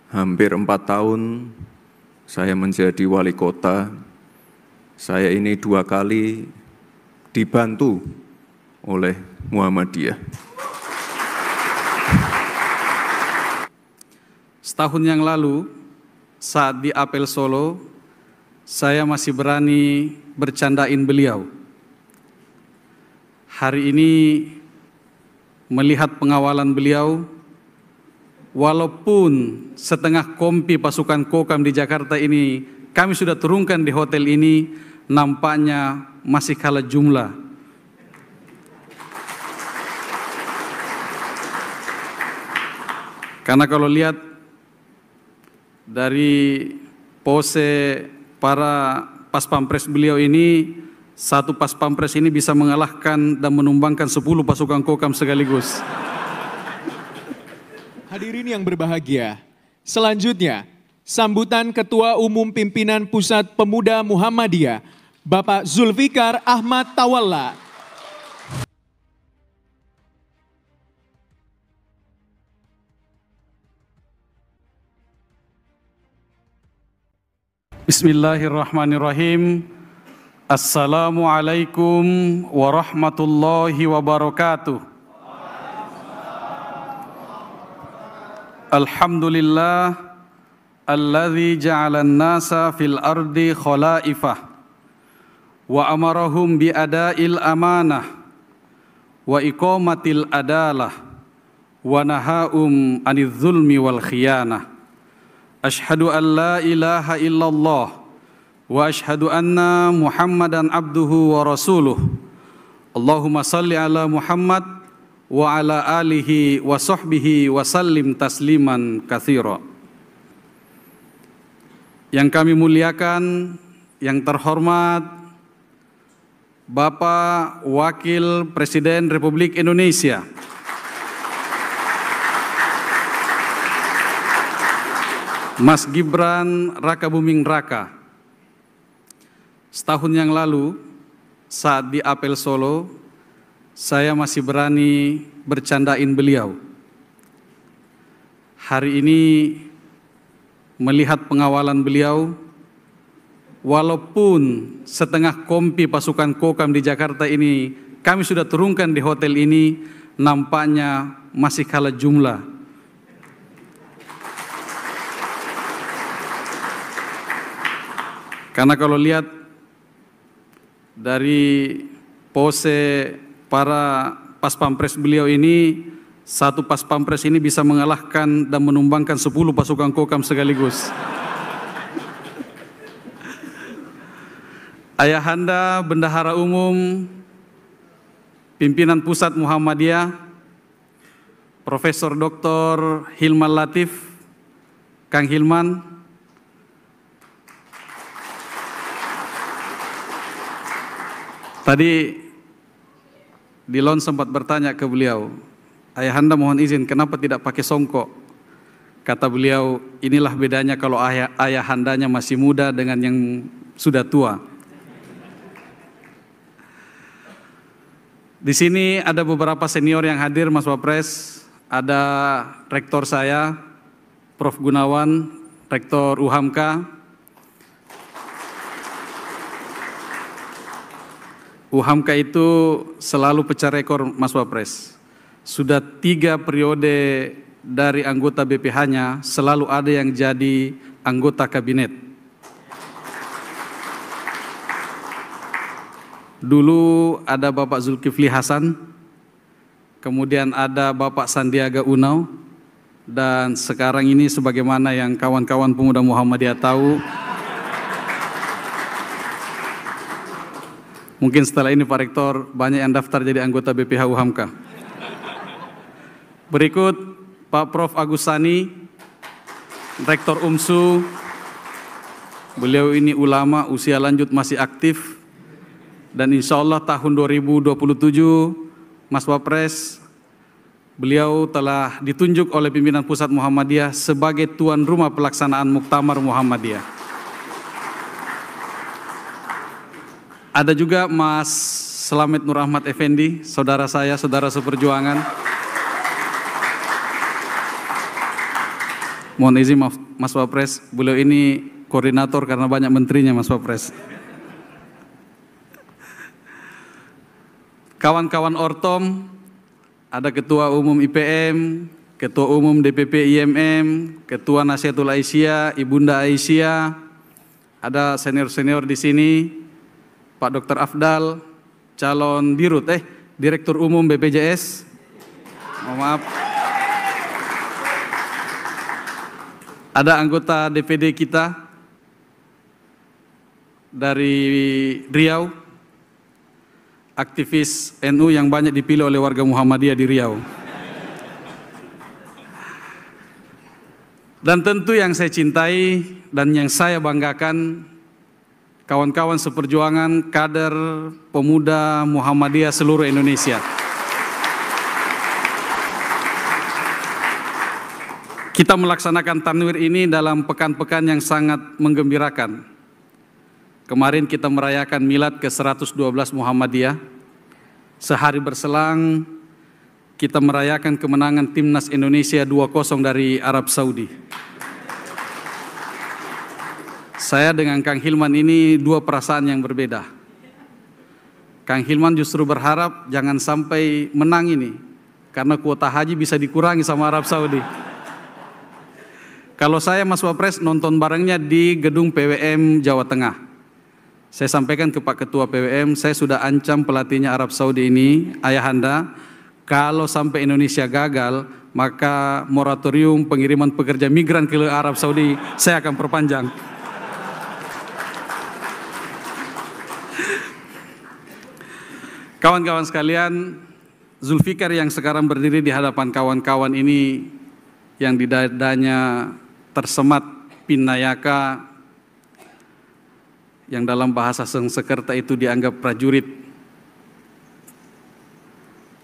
Hampir 4 tahun saya menjadi wali kota. Saya ini 2 kali dibantu oleh Muhammadiyah. Setahun yang lalu, saat di Apel Solo, saya masih berani bercandain beliau. Hari ini, melihat pengawalan beliau, walaupun setengah kompi pasukan Kokam di Jakarta ini kami sudah turunkan di hotel ini, nampaknya masih kalah jumlah. Karena kalau lihat dari pose para pas pampres beliau ini, satu pas pampres ini bisa mengalahkan dan menumbangkan 10 pasukan Kokam sekaligus. Hadirin yang berbahagia, selanjutnya sambutan Ketua Umum Pimpinan Pusat Pemuda Muhammadiyah, Bapak Zulfikar Ahmad Tawalla. Bismillahirrahmanirrahim. Assalamualaikum warahmatullahi wabarakatuh. Alhamdulillah alladzi ja'ala an-nasa fil ardi khala'ifah wa amarahum bi ada'il amanah wa iqamatil adalah wa naha'um 'anil zulmi wal khiyanah. Ashhadu an la ilaha illallah wa ashhadu anna Muhammadan abduhu wa rasuluh. Allahumma salli ala Muhammad wa ala alihi wa sahbihi wa sallim tasliman katsira. Yang kami muliakan, yang terhormat Bapak Wakil Presiden Republik Indonesia, Mas Gibran Rakabuming Raka. Setahun yang lalu, saat di Apel Solo, saya masih berani bercandain beliau. Hari ini, melihat pengawalan beliau, walaupun setengah kompi pasukan Kokam di Jakarta ini kami sudah turunkan di hotel ini, nampaknya masih kalah jumlah. Karena kalau lihat dari pose para pas pampres beliau ini, satu pas pampres ini bisa mengalahkan dan menumbangkan 10 pasukan Kokam sekaligus. Ayahanda Bendahara Umum Pimpinan Pusat Muhammadiyah, Profesor Dr. Hilman Latif, Kang Hilman. Tadi Dilon sempat bertanya ke beliau, Ayahanda mohon izin, kenapa tidak pakai songkok? Kata beliau, inilah bedanya kalau ayahandanya masih muda dengan yang sudah tua. Di sini ada beberapa senior yang hadir, Mas Wapres. Ada rektor saya, Prof. Gunawan, rektor UHAMKA. UHAMKA itu selalu pecah rekor, Mas Wapres. Sudah 3 periode dari anggota BPH-nya selalu ada yang jadi anggota kabinet. Dulu ada Bapak Zulkifli Hasan, kemudian ada Bapak Sandiaga Uno, dan sekarang ini sebagaimana yang kawan-kawan pemuda Muhammadiyah tahu, mungkin setelah ini Pak Rektor banyak yang daftar jadi anggota BPH UHAMKA. Berikut Pak Prof. Agus Sani, Rektor UMSU. Beliau ini ulama, usia lanjut masih aktif. Dan insya Allah tahun 2027, Mas Wapres, beliau telah ditunjuk oleh pimpinan Pusat Muhammadiyah sebagai tuan rumah pelaksanaan Muktamar Muhammadiyah. Ada juga Mas Slamet Nur Ahmad Effendi, saudara saya, saudara seperjuangan. Mohon izin Mas Wapres, beliau ini koordinator karena banyak menterinya Mas Wapres. Kawan-kawan Ortom, ada Ketua Umum IPM, Ketua Umum DPP IMM, Ketua Nasihatul Aisyah, Ibunda Aisyah, ada senior-senior di sini, Pak Dr. Afdal, calon Dirut, Direktur Umum BPJS, mohon maaf. Ada anggota DPD kita dari Riau, aktivis NU yang banyak dipilih oleh warga Muhammadiyah di Riau. Dan tentu yang saya cintai dan yang saya banggakan, kawan-kawan seperjuangan kader pemuda Muhammadiyah seluruh Indonesia. Kita melaksanakan tanwir ini dalam pekan-pekan yang sangat menggembirakan. Kemarin kita merayakan milad ke-112 Muhammadiyah. Sehari berselang kita merayakan kemenangan Timnas Indonesia 2-0 dari Arab Saudi. Saya dengan Kang Hilman ini dua perasaan yang berbeda. Kang Hilman justru berharap jangan sampai menang ini, karena kuota haji bisa dikurangi sama Arab Saudi. Kalau saya Mas Wapres nonton barengnya di gedung PWM Jawa Tengah. Saya sampaikan ke Pak Ketua PWM, saya sudah ancam pelatihnya Arab Saudi ini, ayahanda, kalau sampai Indonesia gagal, maka moratorium pengiriman pekerja migran ke Arab Saudi saya akan perpanjang. Kawan-kawan sekalian, Zulfikar yang sekarang berdiri di hadapan kawan-kawan ini, yang di dadanya tersemat Pinayaka, yang dalam bahasa Sengsekerta itu dianggap prajurit.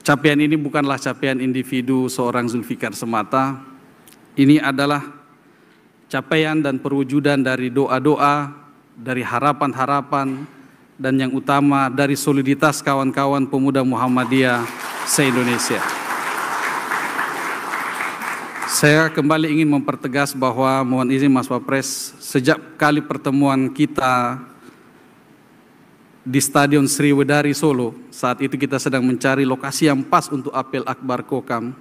Capaian ini bukanlah capaian individu seorang Zulfikar semata. Ini adalah capaian dan perwujudan dari doa-doa, dari harapan-harapan, dan yang utama dari soliditas kawan-kawan pemuda Muhammadiyah se-Indonesia. Saya kembali ingin mempertegas bahwa, mohon izin Mas Wapres, sejak kali pertemuan kita di Stadion Sriwedari Solo, saat itu kita sedang mencari lokasi yang pas untuk apel Akbar Kokam.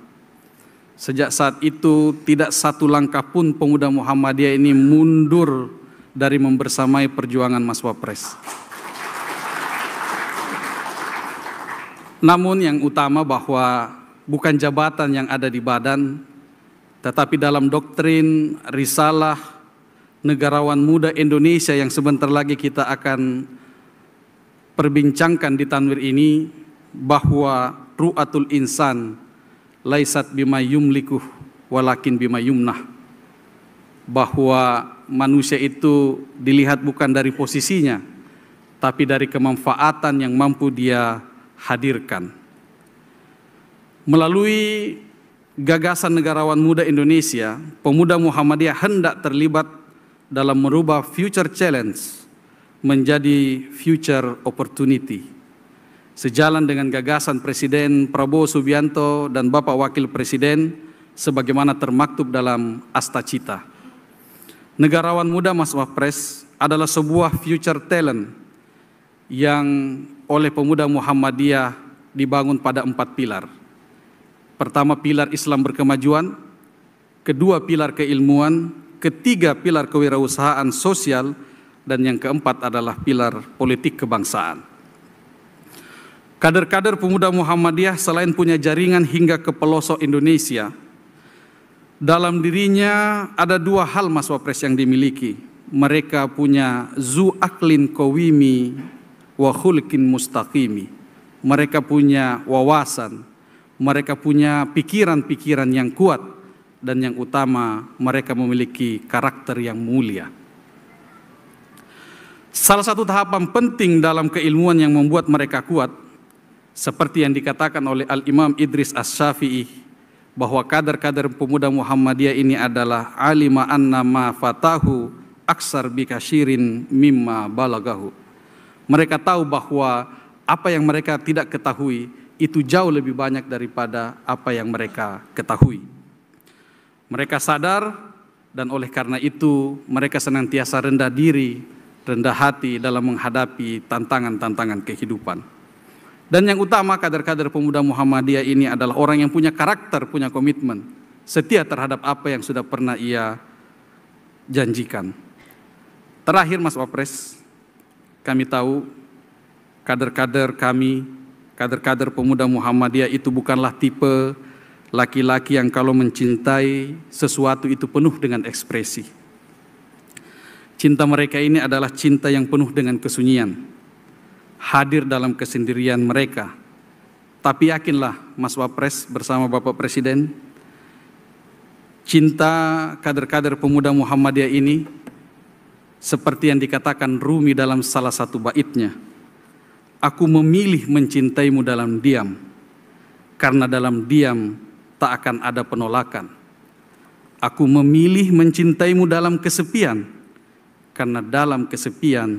Sejak saat itu tidak satu langkah pun pemuda Muhammadiyah ini mundur dari membersamai perjuangan Mas Wapres. Namun yang utama bahwa bukan jabatan yang ada di badan, tetapi dalam doktrin risalah negarawan muda Indonesia yang sebentar lagi kita akan perbincangkan di tanwir ini, bahwa ru'atul insan laisat bima yumlikuh walakin bima yumnah. Bahwa manusia itu dilihat bukan dari posisinya, tapi dari kemanfaatan yang mampu dia hadirkan. Melalui gagasan negarawan muda Indonesia, pemuda Muhammadiyah hendak terlibat dalam merubah future challenge menjadi future opportunity. Sejalan dengan gagasan Presiden Prabowo Subianto dan Bapak Wakil Presiden sebagaimana termaktub dalam Asta Cita. Negarawan muda Mas Wapres adalah sebuah future talent yang oleh pemuda Muhammadiyah dibangun pada 4 pilar. Pertama, pilar Islam berkemajuan. Kedua, pilar keilmuan. Ketiga, pilar kewirausahaan sosial. Dan yang keempat adalah pilar politik kebangsaan. Kader-kader pemuda Muhammadiyah selain punya jaringan hingga ke pelosok Indonesia, dalam dirinya ada 2 hal Mas Wapres yang dimiliki. Mereka punya zu aklin qawimi wa khulqin mustaqimi. Mereka punya wawasan, mereka punya pikiran-pikiran yang kuat, dan yang utama mereka memiliki karakter yang mulia. Salah satu tahapan penting dalam keilmuan yang membuat mereka kuat, seperti yang dikatakan oleh Al-Imam Idris Asy-Syafi'i, bahwa kader-kader pemuda Muhammadiyah ini adalah alima anna ma fatahu aksar bikashirin mimma balagahu. Mereka tahu bahwa apa yang mereka tidak ketahui itu jauh lebih banyak daripada apa yang mereka ketahui. Mereka sadar dan oleh karena itu mereka senantiasa rendah diri, rendah hati dalam menghadapi tantangan-tantangan kehidupan. Dan yang utama, kader-kader pemuda Muhammadiyah ini adalah orang yang punya karakter, punya komitmen, setia terhadap apa yang sudah pernah ia janjikan. Terakhir Mas Wapres, kami tahu kader-kader kami, kader-kader pemuda Muhammadiyah itu bukanlah tipe laki-laki yang kalau mencintai sesuatu itu penuh dengan ekspresi. Cinta mereka ini adalah cinta yang penuh dengan kesunyian, hadir dalam kesendirian mereka. Tapi yakinlah Mas Wapres bersama Bapak Presiden, cinta kader-kader pemuda Muhammadiyah ini seperti yang dikatakan Rumi dalam salah satu baitnya, aku memilih mencintaimu dalam diam, karena dalam diam tak akan ada penolakan. Aku memilih mencintaimu dalam kesepian, karena dalam kesepian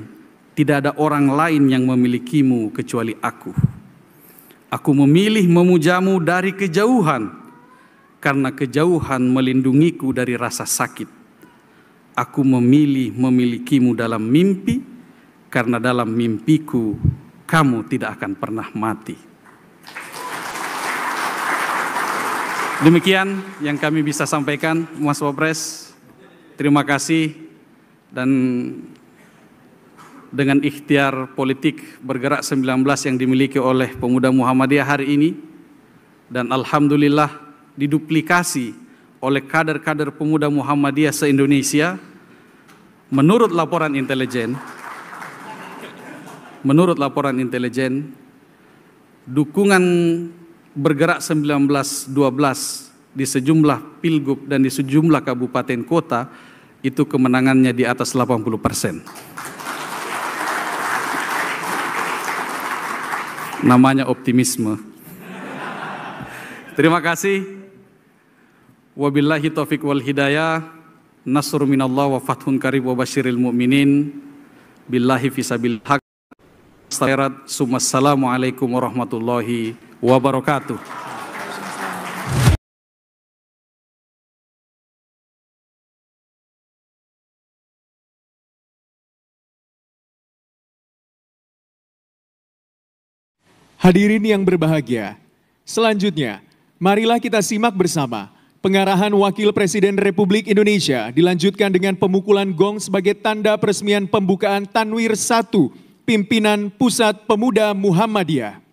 tidak ada orang lain yang memilikimu kecuali aku. Aku memilih memujamu dari kejauhan, karena kejauhan melindungiku dari rasa sakit. Aku memilih memilikimu dalam mimpi, karena dalam mimpiku kamu tidak akan pernah mati. Demikian yang kami bisa sampaikan, Mas Wapres. Terima kasih, dan dengan ikhtiar politik bergerak 19 yang dimiliki oleh pemuda Muhammadiyah hari ini, dan alhamdulillah diduplikasi oleh kader-kader pemuda Muhammadiyah se-Indonesia, menurut laporan intelijen, dukungan bergerak 19-12 di sejumlah pilgub dan di sejumlah kabupaten kota itu kemenangannya di atas 80%. Namanya optimisme. Terima kasih. Wabillahi taufiq wal hidayah. Nasrun minallah wa fathun qarib wa basyiril mu'minin. Billahi fisabil haq. Assalamualaikum warahmatullahi wabarakatuh. Hadirin yang berbahagia, selanjutnya marilah kita simak bersama pengarahan Wakil Presiden Republik Indonesia dilanjutkan dengan pemukulan gong sebagai tanda peresmian pembukaan Tanwir 1, Pimpinan Pusat Pemuda Muhammadiyah.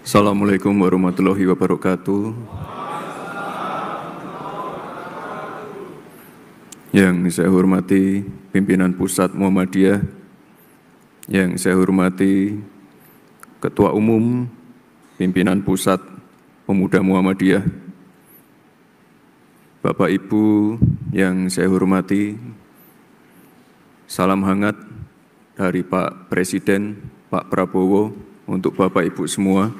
Assalamualaikum warahmatullahi wabarakatuh. Yang saya hormati pimpinan Pusat Muhammadiyah, yang saya hormati Ketua Umum Pimpinan Pusat Pemuda Muhammadiyah, Bapak Ibu yang saya hormati, salam hangat dari Pak Presiden, Pak Prabowo, untuk Bapak Ibu semua.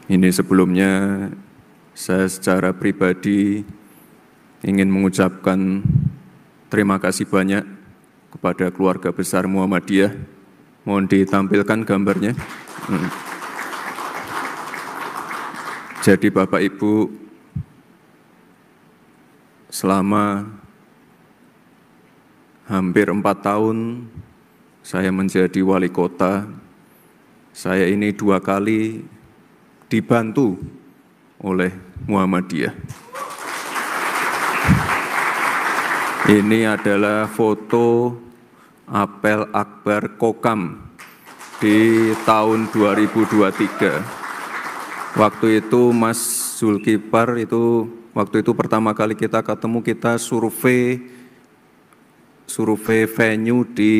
Ini sebelumnya saya secara pribadi ingin mengucapkan terima kasih banyak kepada keluarga besar Muhammadiyah. Mohon ditampilkan gambarnya. Jadi Bapak Ibu, selama hampir 4 tahun saya menjadi wali kota, saya ini 2 kali dibantu oleh Muhammadiyah. Ini adalah foto apel akbar Kokam di tahun 2023. Waktu itu Mas Zulkifar waktu itu pertama kali kita ketemu, kita survei venue di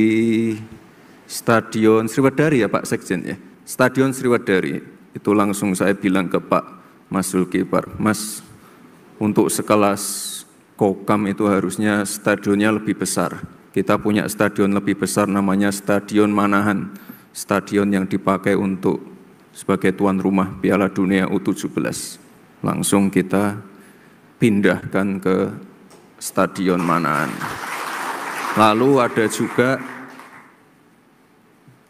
Stadion Sriwedari ya Pak Sekjen ya. Stadion Sriwedari. Itu langsung saya bilang ke Pak Mas Zulkifar, Mas, untuk sekelas Kokam itu harusnya stadionnya lebih besar. Kita punya stadion lebih besar namanya Stadion Manahan. Stadion yang dipakai untuk sebagai tuan rumah Piala Dunia U17. Langsung kita pindahkan ke Stadion Manahan. Lalu ada juga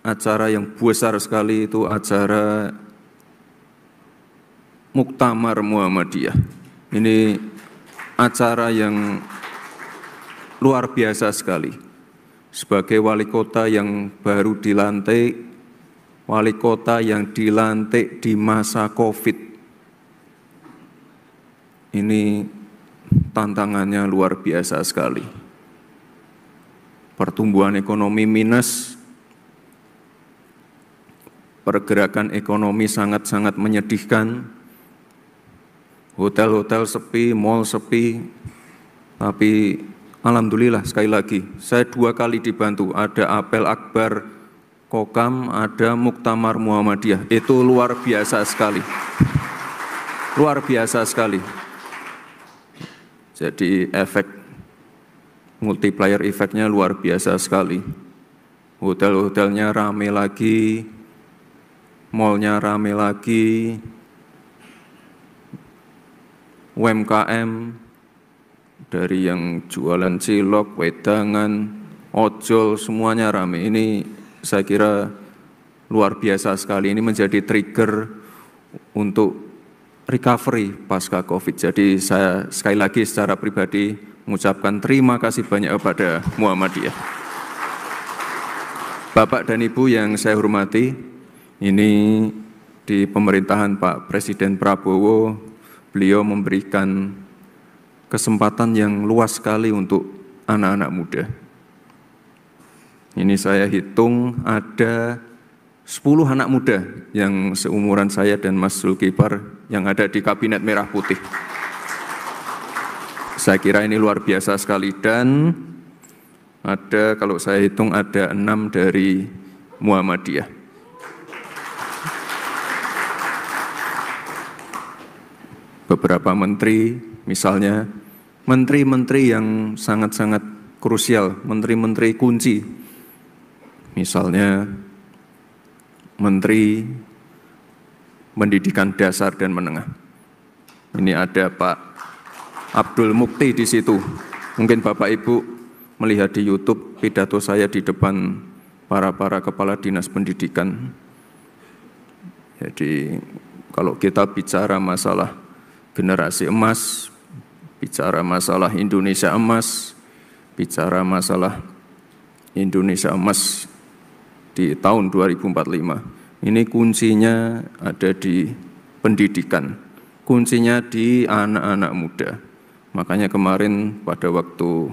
acara yang besar sekali, itu acara Muktamar Muhammadiyah. Ini acara yang luar biasa sekali. Sebagai wali kota yang baru dilantik, wali kota yang dilantik di masa COVID, ini tantangannya luar biasa sekali. Pertumbuhan ekonomi minus, pergerakan ekonomi sangat-sangat menyedihkan, hotel-hotel sepi, mal sepi, tapi alhamdulillah sekali lagi, saya 2 kali dibantu, ada apel akbar Kokam, ada Muktamar Muhammadiyah, itu luar biasa sekali. Luar biasa sekali. Jadi efek multiplier efeknya luar biasa sekali. Hotel-hotelnya rame lagi, malnya rame lagi, UMKM dari yang jualan cilok, wedangan, ojol, semuanya rame. Ini saya kira luar biasa sekali. Ini menjadi trigger untuk recovery pasca COVID. Jadi saya sekali lagi secara pribadi mengucapkan terima kasih banyak kepada Muhammadiyah. Bapak dan Ibu yang saya hormati, ini di pemerintahan Pak Presiden Prabowo, beliau memberikan kesempatan yang luas sekali untuk anak-anak muda. Ini saya hitung ada 10 anak muda yang seumuran saya dan Mas Zulkifar yang ada di Kabinet Merah Putih. Saya kira ini luar biasa sekali, dan ada, kalau saya hitung ada 6 dari Muhammadiyah. Beberapa menteri, misalnya menteri-menteri yang sangat-sangat krusial, menteri-menteri kunci, misalnya Menteri Pendidikan Dasar dan Menengah. Ini ada Pak Abdul Mukti di situ. Mungkin Bapak Ibu melihat di YouTube pidato saya di depan para kepala dinas pendidikan. Jadi kalau kita bicara masalah generasi emas, bicara masalah Indonesia emas, bicara masalah Indonesia emas di tahun 2045, ini kuncinya ada di pendidikan, kuncinya di anak-anak muda. Makanya kemarin pada waktu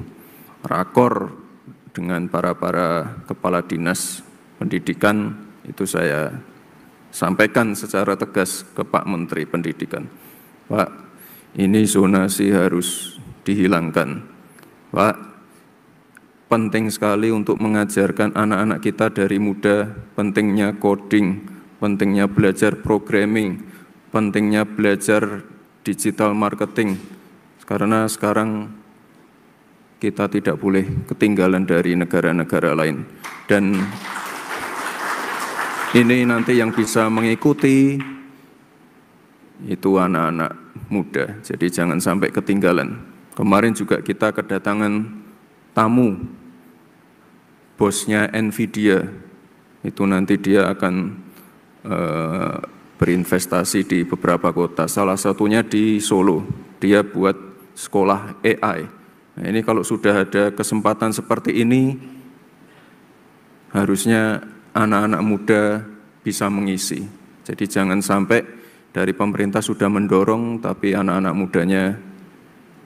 rakor dengan para kepala dinas pendidikan, itu saya sampaikan secara tegas ke Pak Menteri Pendidikan, Pak, ini zonasi harus dihilangkan. Pak, penting sekali untuk mengajarkan anak-anak kita dari muda, pentingnya coding, pentingnya belajar programming, pentingnya belajar digital marketing. Karena sekarang kita tidak boleh ketinggalan dari negara-negara lain. Dan ini nanti yang bisa mengikuti itu anak-anak muda, jadi jangan sampai ketinggalan. Kemarin juga kita kedatangan tamu, bosnya Nvidia, itu nanti dia akan berinvestasi di beberapa kota, salah satunya di Solo, dia buat sekolah AI. Nah, ini kalau sudah ada kesempatan seperti ini, harusnya anak-anak muda bisa mengisi. Jadi jangan sampai dari pemerintah sudah mendorong, tapi anak-anak mudanya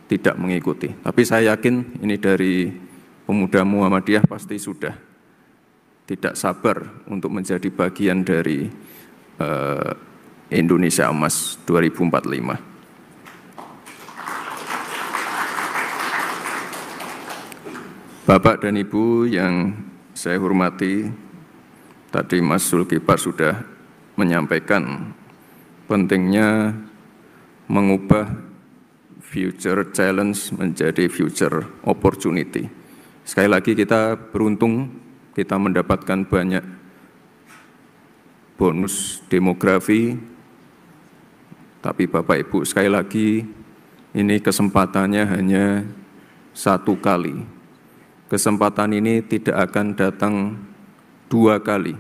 tidak mengikuti. Tapi saya yakin ini dari pemuda Muhammadiyah pasti sudah tidak sabar untuk menjadi bagian dari Indonesia Emas 2045. Bapak dan Ibu yang saya hormati, tadi Mas Zulkifar sudah menyampaikan pentingnya mengubah future challenge menjadi future opportunity. Sekali lagi kita beruntung, kita mendapatkan banyak bonus demografi, tapi Bapak Ibu sekali lagi ini kesempatannya hanya satu kali. Kesempatan ini tidak akan datang dua kali.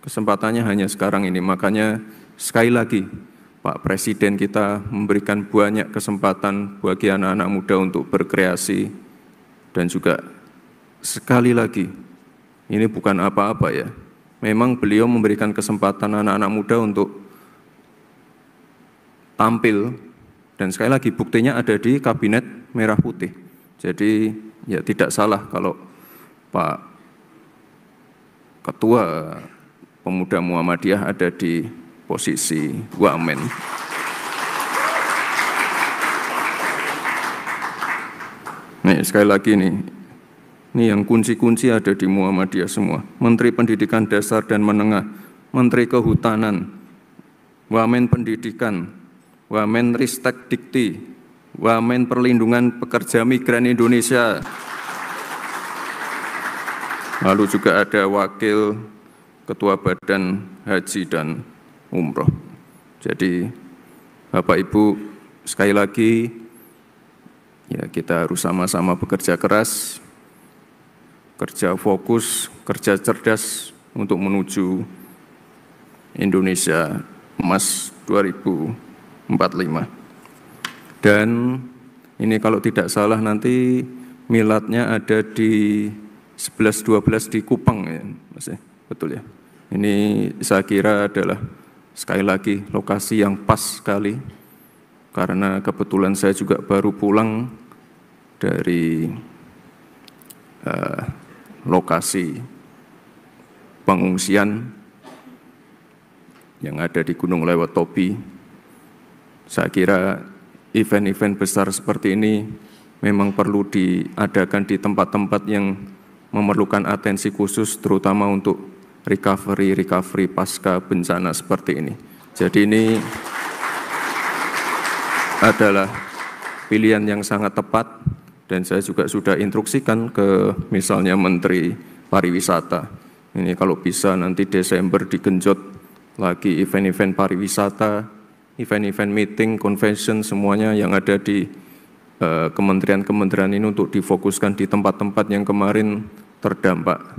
Kesempatannya hanya sekarang ini. Makanya sekali lagi Pak Presiden kita memberikan banyak kesempatan bagi anak-anak muda untuk berkreasi. Dan juga sekali lagi, ini bukan apa-apa ya. Memang beliau memberikan kesempatan anak-anak muda untuk tampil. Dan sekali lagi buktinya ada di Kabinet Merah Putih. Jadi ya tidak salah kalau Pak Ketua Pemuda Muhammadiyah ada di posisi wamen. Nih sekali lagi nih, ini yang kunci-kunci ada di Muhammadiyah semua. Menteri Pendidikan Dasar dan Menengah, Menteri Kehutanan, Wamen Pendidikan, Wamen Ristek Dikti, Wamen Perlindungan Pekerja Migran Indonesia. Lalu juga ada Wakil Ketua Badan Haji dan Umroh. Jadi Bapak Ibu sekali lagi ya kita harus sama-sama bekerja keras, kerja fokus, kerja cerdas untuk menuju Indonesia Emas 2045. Dan ini kalau tidak salah nanti miladnya ada di 11-12 di Kupang ya, Mas. Betul ya. Ini saya kira adalah sekali lagi lokasi yang pas sekali karena kebetulan saya juga baru pulang dari lokasi pengungsian yang ada di Gunung Lewatobi. Saya kira event-event besar seperti ini memang perlu diadakan di tempat-tempat yang memerlukan atensi khusus terutama untuk recovery pasca bencana seperti ini. Jadi ini adalah pilihan yang sangat tepat dan saya juga sudah instruksikan ke misalnya Menteri Pariwisata. Ini kalau bisa nanti Desember digenjot lagi event-event pariwisata, event-event meeting, convention semuanya yang ada di kementerian-kementerian ini untuk difokuskan di tempat-tempat yang kemarin terdampak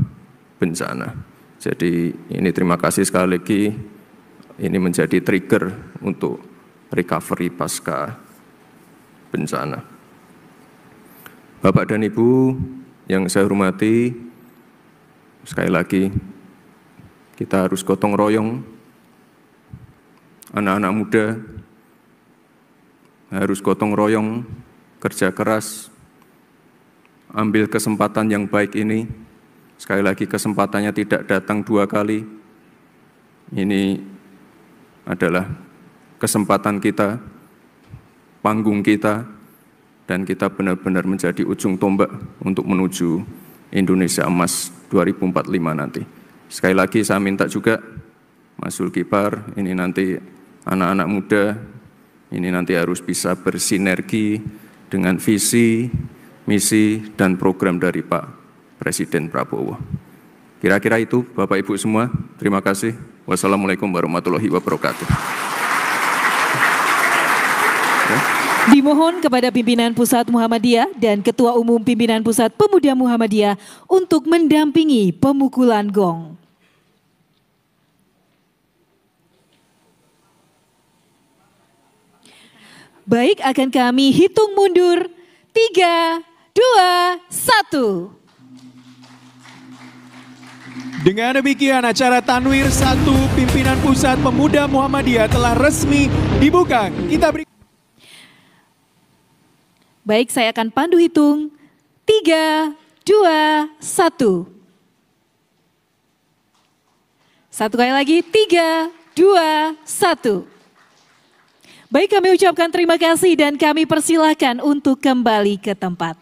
bencana. Jadi ini terima kasih sekali lagi, ini menjadi trigger untuk recovery pasca bencana. Bapak dan Ibu yang saya hormati, sekali lagi kita harus gotong royong, anak-anak muda harus gotong royong, kerja keras, ambil kesempatan yang baik ini. Sekali lagi kesempatannya tidak datang dua kali. Ini adalah kesempatan kita, panggung kita, dan kita benar-benar menjadi ujung tombak untuk menuju Indonesia Emas 2045 nanti. Sekali lagi saya minta juga Mas Zulkifar, ini nanti anak-anak muda, ini nanti harus bisa bersinergi dengan visi, misi, dan program dari Pak Presiden Prabowo. Kira-kira itu Bapak Ibu semua, terima kasih. Wassalamualaikum warahmatullahi wabarakatuh. Dimohon kepada pimpinan Pusat Muhammadiyah dan Ketua Umum Pimpinan Pusat Pemuda Muhammadiyah untuk mendampingi pemukulan gong. Baik, akan kami hitung mundur. 3, 2, 1. Dengan demikian acara Tanwir 1 Pimpinan Pusat Pemuda Muhammadiyah telah resmi dibuka. Kita beri... Baik, saya akan pandu hitung. 3, 2, 1. Satu kali lagi, 3, 2, 1. Baik, kami ucapkan terima kasih dan kami persilahkan untuk kembali ke tempat.